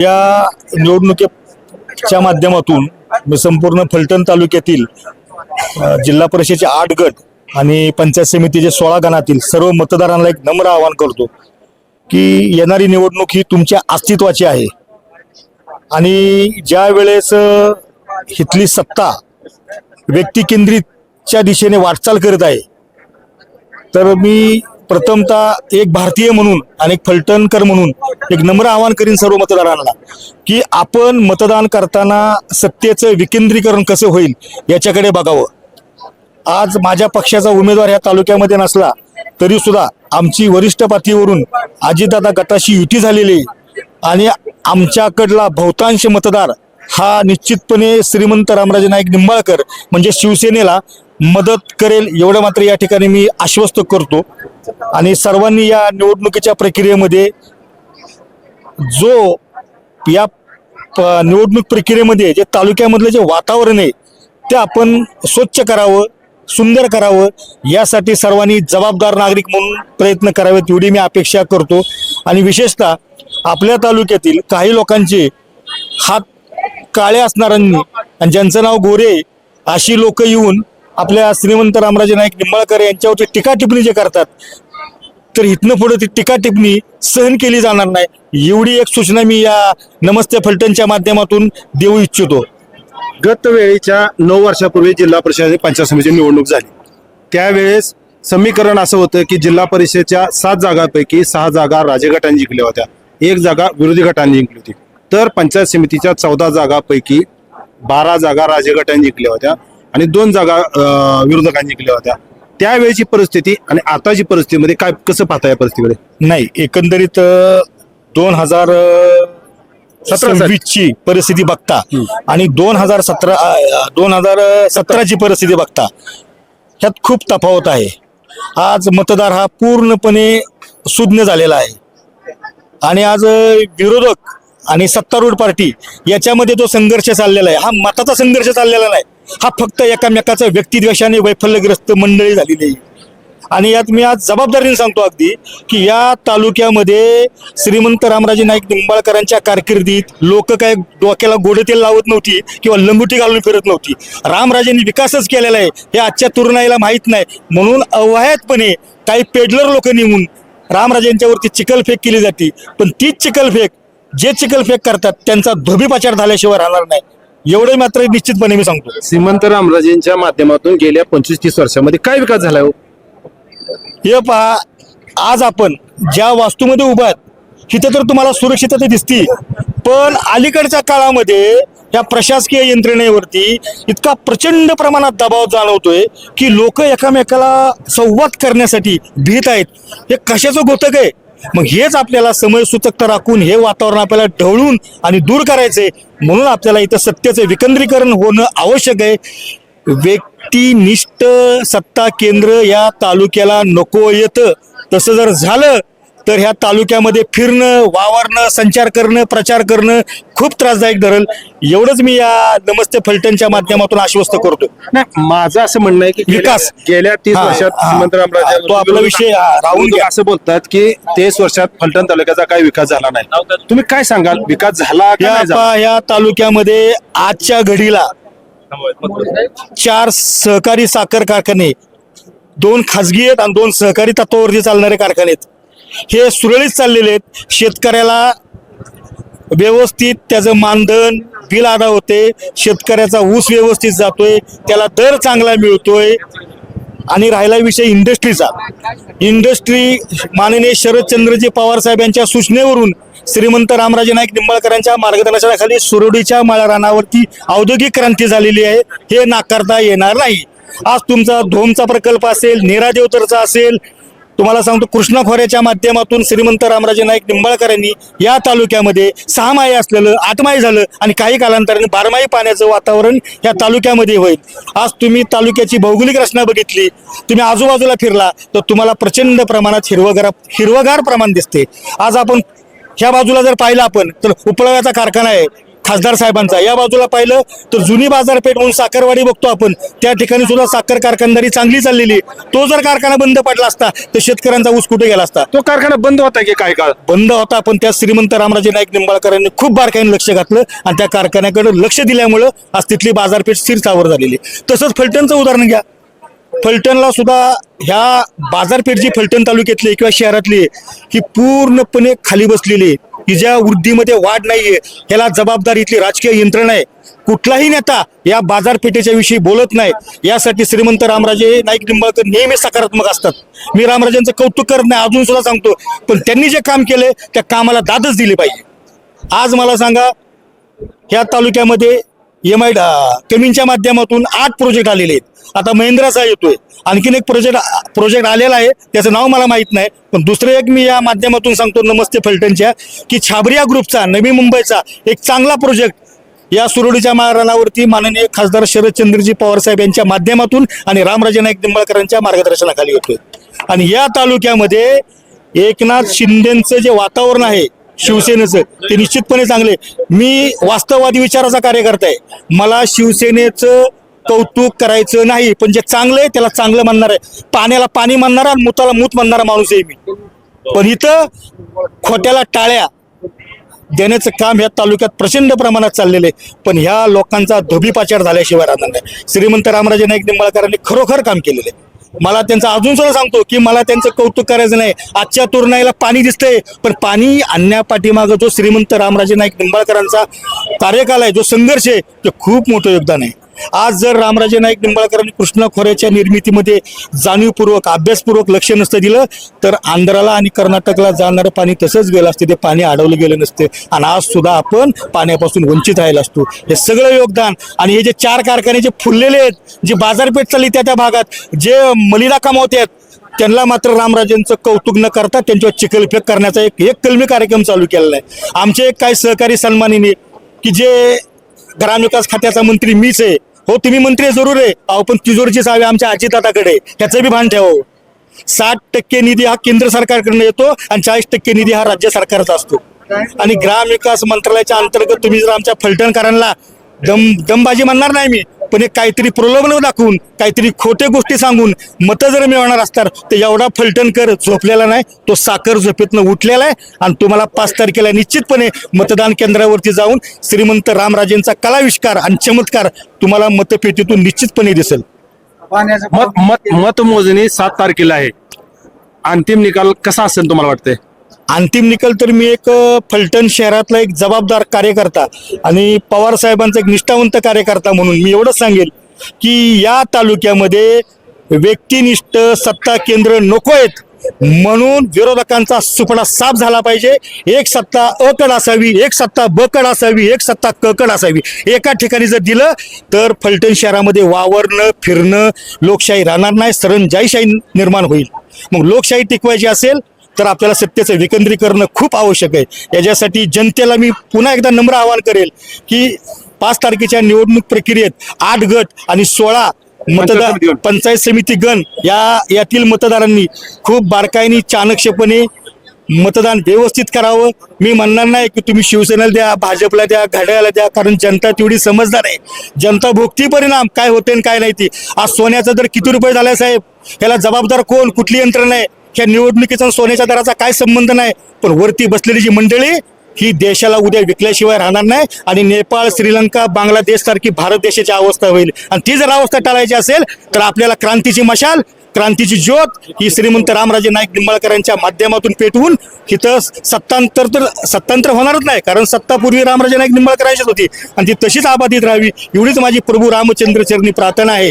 या निवडणुकीच्या माध्यमातून मी संपूर्ण फलटण तालुक्यातील जिल्हा परिषदेचे 8 गट आणि पंचायत समितीचे 16 गणातील सर्व मतदारांना एक नम्र आवाहन करतो की येणारी निवडणूक ही तुमच्या अस्तित्वाची आहे आणि ज्या वेळेस इथली सत्ता व्यक्तिकेंद्रितच्या दिशेने वाटचाल करत आहे, तर मी प्रथमतः एक भारतीय म्हणून आणि एक फलटणकर म्हणून एक नम्र आवाहन करीन सर्व मतदारांना की आपण मतदान करताना सत्तेचं विकेंद्रीकरण कसं होईल याच्याकडे बघावं. आज माझ्या पक्षाचा उमेदवार ह्या तालुक्यामध्ये नसला तरी सुद्धा आमची वरिष्ठ पातळीवरून अजितदादा गटाशी युती झालेली आहे आणि आमच्याकडला बहुतांश मतदार हा निश्चितपणे श्रीमंत रामराजे नाईक निंबाळकर म्हणजे शिवसेनेला मदत करेल एवढं मात्र या ठिकाणी मी आश्वस्त करतो. आणि सर्वांनी या निवडणुकीच्या प्रक्रियेमध्ये जो या निवडणूक प्रक्रियेमध्ये जे तालुक्यामधलं जे वातावरण आहे ते आपण स्वच्छ करावं, सुंदर करावं, यासाठी सर्वांनी जबाबदार नागरिक म्हणून प्रयत्न करावेत एवढी मी अपेक्षा करतो. आणि विशेषतः आपल्या तालुक्यातील काही लोकांचे हात काळे असणाऱ्यांनी आणि ज्यांचं नाव गोरे अशी लोक येऊन आपल्या श्रीमंत रामराजे नाईक निंबाळकर यांच्यावरती टीका टिप्पणी जे करतात, तर इथनं पुढे ती टीका टिप्पणी सहन केली जाणार नाही एवढी एक सूचना मी या नमस्ते फलटणच्या माध्यमातून देऊ इच्छितो. गत वेळेच्या 9 वर्षापूर्वी जिल्हा परिषद पंचायत समितीची निवडणूक झाली. त्यावेळेस समीकरण असं होतं की जिल्हा परिषदेच्या 7 जागांपैकी 6 जागा राजे गटांनी जिंकल्या होत्या, 1 जागा विरोधी गटांनी जिंकली होती. तर पंचायत समितीच्या 14 जागांपैकी 12 जागा राजे गटांनी जिंकल्या होत्या आणि 2 जागा विरोधकांनी जिंकल्या होत्या. त्यावेळेची परिस्थिती आणि आताची परिस्थितीमध्ये काय कसं पाहता या परिस्थितीकडे? नाही, एकंदरीत 2026 ची परिस्थिती बघता आणि 2017 ची परिस्थिती बघता ह्यात खूप तफावत आहे. आज मतदार हा पूर्णपणे सुज्ञ झालेला आहे आणि आज विरोधक आणि सत्तारूढ पार्टी याच्यामध्ये जो संघर्ष चाललेला आहे हा मताचा संघर्ष चाललेला नाही, हा फक्त एकामेकाचा व्यक्तिद्वेषाने वैफल्यग्रस्त मंडळी झालेली आहे. आणि यात मी आज जबाबदारीने सांगतो अगदी की या तालुक्यामध्ये श्रीमंत रामराजे नाईक निंबाळकरांच्या कारकिर्दीत लोक काय डोक्याला गोडे तेल लावत नव्हती किंवा लंगोटी घालून फिरत नव्हती. रामराजेंनी विकासच केलेला आहे हे आजच्या तरुणाईला माहीत नाही, म्हणून अवहायतपणे काही पेडलर लोक नेमून रामराजेंच्यावरती चिखलफेक केली जाते. पण तीच चिखलफेक जे चिखलफेक करतात त्यांचा धोबीपाचार झाल्याशिवाय राहणार नाही एवढं मात्र निश्चितपणे मी सांगतो. श्रीमंत रामराजेंच्या माध्यमातून गेल्या 25-30 वर्षामध्ये काय विकास झाला हो? हे पहा, आज आपण ज्या वास्तूमध्ये उभा आहात तिथे तर तुम्हाला सुरक्षितता दिसती, पण अलीकडच्या काळामध्ये या प्रशासकीय यंत्रणेवरती इतका प्रचंड प्रमाणात दबाव जाणवतोय की लोक एकामेकाला संवाद करण्यासाठी भीत आहेत. हे कशाचं घोतक आहे? मग हेच आपल्याला समयसूचकता राखून हे वातावरण आपल्याला ढवळून आणि दूर करायचंय. म्हणून आपल्याला इथं सत्तेचं विकेंद्रीकरण होणं आवश्यक आहे. व्यक्तिनिष्ठ सत्ता केंद्र या तालुक्याला नको येतं. तसं जर झालं तर ह्या तालुक्यामध्ये फिरणं, वावरणं, संचार करणं, प्रचार करणं खूप त्रासदायक ठरेल एवढंच मी या नमस्ते फलटणच्या माध्यमातून आश्वस्त करतो. नाही, माझं असं म्हणणं आहे की विकास गेल्या 30 वर्षात श्रीमंत रामराजे तो आपला विषय राहून घ्या. असं बोलतात की 30 वर्षात फलटण तालुक्याचा काही विकास झाला नाही. तुम्ही काय सांगाल, विकास झाला का नाही झाला? या तालुक्यामध्ये आजच्या घडीला 4 सहकारी साखर कारखाने, 2 खाजगी आहेत आणि 2 सहकारी तत्वावरती चालणारे कारखाने आहेत. हे सुरळीत चाललेले आहेत. शेतकऱ्याला व्यवस्थित त्याचं मानधन बिल अदा होते, शेतकऱ्याचा ऊस व्यवस्थित जातोय, त्याला दर चांगला मिळतोय. आणि राहिला विषय इंडस्ट्रीचा, इंडस्ट्री माननीय शरदचंद्रजी पवार साहेब यांच्या सूचनेवरून श्रीमंत रामराजे नाईक निंबाळकरांच्या मार्गदर्शनाखाली सुरोडीच्या माळरानावरती औद्योगिक क्रांती झालेली आहे, हे नाकारता येणार नाही. आज तुमचा धोमचा प्रकल्प असेल, नेरादेवतरचा असेल, तुम्हाला सांगतो कृष्णा खोऱ्याच्या माध्यमातून श्रीमंत रामराजे नाईक निंबाळकरांनी या तालुक्यामध्ये 6 माही असलेलं 8 माही झालं आणि काही कालांतराने 12 पाण्याचं वातावरण या तालुक्यामध्ये होईल. आज तुम्ही तालुक्याची भौगोलिक रचना बघितली, तुम्ही आजूबाजूला फिरला तर तुम्हाला प्रचंड प्रमाणात हिरवगार प्रमाण दिसते. आज आपण ह्या बाजूला जर पाहिलं आपण तर उपळव्याचा कारखाना आहे, खासदार साहेबांचा. या बाजूला पाहिलं तर जुनी बाजारपेठ म्हणून साखरवाडी बघतो आपण, त्या ठिकाणी सुद्धा साखर कारखानदारी चांगली चाललेली आहे. तो जर कारखाना बंद पडला असता तर शेतकऱ्यांचा ऊस कुठे गेला असता? तो कारखाना बंद होता की काय काळ? बंद होता, पण त्या श्रीमंत रामराजे नाईक निंबाळकरांनी खूप बारकाईने लक्ष घातलं आणि त्या कारखान्याकडे लक्ष दिल्यामुळं आज तिथली बाजारपेठ स्थिर स्थावर झालेली. तसंच फलटणचं उदाहरण घ्या. फलटणला सुद्धा ह्या बाजारपेठ जी फलटण तालुक्यातली किंवा शहरातली ही पूर्णपणे खाली बसलेली आहे, की ज्या वृद्धीमध्ये वाढ नाहीये. ह्याला जबाबदार इथली राजकीय यंत्रणा आहे. कुठलाही नेता या बाजारपेठेच्या विषयी बोलत नाही. यासाठी श्रीमंत रामराजे नाईक निंबाळकर नेहमी सकारात्मक असतात. मी रामराजेंचं कौतुक करत नाही, अजून सुद्धा सांगतो, पण त्यांनी जे काम केले त्या कामाला दादच दिली पाहिजे. आज मला सांगा, ह्या तालुक्यामध्ये कमींच्या माध्यमातून 8 प्रोजेक्ट आलेले आहेत. आता महिंद्राचा येतोय, आणखीन एक प्रोजेक्ट आलेला आहे, त्याचं नाव मला माहित नाही. पण दुसरं एक मी या माध्यमातून सांगतो नमस्ते फलटणच्या, की छाबरिया ग्रुपचा नवी मुंबईचा एक चांगला प्रोजेक्ट या सुरोडीच्या मारणावरती माननीय खासदार शरदचंद्रजी पवार साहेब यांच्या माध्यमातून आणि रामराजे नाईक निंबाळकरांच्या मार्गदर्शनाखाली येतोय. आणि या तालुक्यामध्ये एकनाथ शिंदेचं जे वातावरण आहे शिवसेनेचं, ते निश्चितपणे चांगले. मी वास्तववादी विचाराचा कार्यकर्ता आहे. मला शिवसेनेचं कौतुक करायचं नाही, पण जे चांगलं आहे त्याला चांगलं म्हणणार आहे. पाण्याला पाणी म्हणणारा आणि मुताला मूत म्हणणारा माणूस आहे मी. पण इथं खोट्याला टाळ्या देण्याचं काम या तालुक्यात प्रचंड प्रमाणात चाललेलं आहे. पण ह्या लोकांचा धोबीपाचार झाल्याशिवाय राहणार नाही. श्रीमंत रामराजे नाईक निंबाळकरांनी खरोखर काम केलेलं आहे. मला त्यांचं अजून सुद्धा सांगतो की मला त्यांचं कौतुक करायचं नाही. आजच्या तरुणाईला पाणी दिसतंय, पण पाणी आणण्यापाठीमागं जो श्रीमंत रामराजे नाईक निंबाळकरांचा कार्यकाल आहे, जो संघर्ष आहे, ते खूप मोठं योगदान आहे. आज जर रामराजे नाईक निंबाळकरांनी कृष्णा खोऱ्याच्या निर्मितीमध्ये जाणीवपूर्वक अभ्यासपूर्वक लक्ष नसतं दिलं तर आंध्राला आणि कर्नाटकला जाणारं पाणी तसंच गेलं असते, ते पाणी अडवलं गेलं नसते आणि आज सुद्धा आपण पाण्यापासून वंचित राहिला असतो. हे सगळं योगदान आणि हे जे 4 कारखाने जे फुललेले आहेत, जी बाजारपेठ चालली त्या भागात जे मलिदा कमावतात, त्यांना मात्र रामराजेंचं कौतुक न करता त्यांच्यावर चिखलफेक करण्याचा एक कलमी कार्यक्रम चालू केलेला आहे. आमचे एक काही सहकारी सन्मानिनी की जे ग्रामविकास खात्याचा मंत्री मीच आहे. हो, तुम्ही मंत्री जरूर आहे, अहो पण तिजोरीची चावी आमच्या अजितदादाकडे, त्याचं बी भान ठेवावं. 60% निधी हा केंद्र सरकारकडून येतो आणि 40% निधी हा राज्य सरकारचा असतो. आणि ग्रामविकास मंत्रालयाच्या अंतर्गत तुम्ही जर आमच्या फलटणकरांना दमबाजी म्हणणार नाही मी, पण एक काहीतरी प्रलोभन दाखवून काहीतरी खोटे गोष्टी सांगून मतं जर मिळवणार असतात तर एवढा फलटणकर झोपलेला नाही, तो साखर झोपेतनं उठलेला आहे. आणि तुम्हाला 5 तारखेला निश्चितपने मतदान केंद्रावरती जाऊन श्रीमंत रामराजेंचा कलाविष्कार आणि चमत्कार तुम्हाला मतपेटीतून निश्चितपणे दिसेल. मतमोजणी 7 तारखेला आहे. अंतिम निकाल कसा असेल तुम्हाला वाटतंय? अंतिम निकाल तर मी एक फलटण शहरातला एक जबाबदार कार्यकर्ता आणि पवार साहेबांचा एक निष्ठावंत कार्यकर्ता म्हणून मी एवढंच सांगेल की या तालुक्यामध्ये व्यक्तिनिष्ठ सत्ता केंद्र नको आहेत, म्हणून विरोधकांचा सुपडा साफ झाला पाहिजे. एक सत्ता अकड असावी, एक सत्ता बकड असावी, एक सत्ता ककड असावी. एका ठिकाणी जर दिलं तर फलटण शहरामध्ये वावरणं फिरणं लोकशाही राहणार नाही, सरंजाईशाही निर्माण होईल. मग लोकशाही टिकवायची असेल तर आपल्याला सत्तेचं विकेंद्रीकरण खूप आवश्यक आहे. याच्यासाठी जनतेला मी पुन्हा एकदा नम्र आवाहन करेल की 5 तारखेच्या निवडणूक प्रक्रियेत 8 गट आणि 16 मतदार पंचायत समिती गण यातील मतदारांनी खूप बारकाईने चाणक्षपणे मतदान व्यवस्थित करावं. मी म्हणणार नाही की तुम्ही शिवसेनेला द्या, भाजपला द्या, घड्याळाला द्या, कारण जनता तेवढी समजदार आहे. जनता भोगती परिणाम काय होते आणि काय नाही ती. आज सोन्याचा दर किती रुपये झाला साहेब, याला जबाबदार कोण, कुठली यंत्रणा आहे? ह्या निवडणुकीचा सोन्याच्या दराचा काय संबंध नाही, पण वरती बसलेली जी मंडळी ही देशाला उद्या विकल्याशिवाय राहणार नाही. आणि नेपाळ, श्रीलंका, बांगलादेश सारखी भारत देशाची अवस्था होईल. आणि ती जर अवस्था टाळायची असेल तर आपल्याला क्रांतीची मशाल, क्रांतीची ज्योत ही श्रीमंत रामराजे नाईक निंबाळकरांच्या माध्यमातून पेटवून इथं सत्तांतर होणारच नाही, कारण सत्ता पूर्वी रामराजे नाईक निंबाळकरांचीच होती आणि ती तशीच आबाधित राहावी एवढीच माझी प्रभू रामचंद्र चरणी प्रार्थना आहे.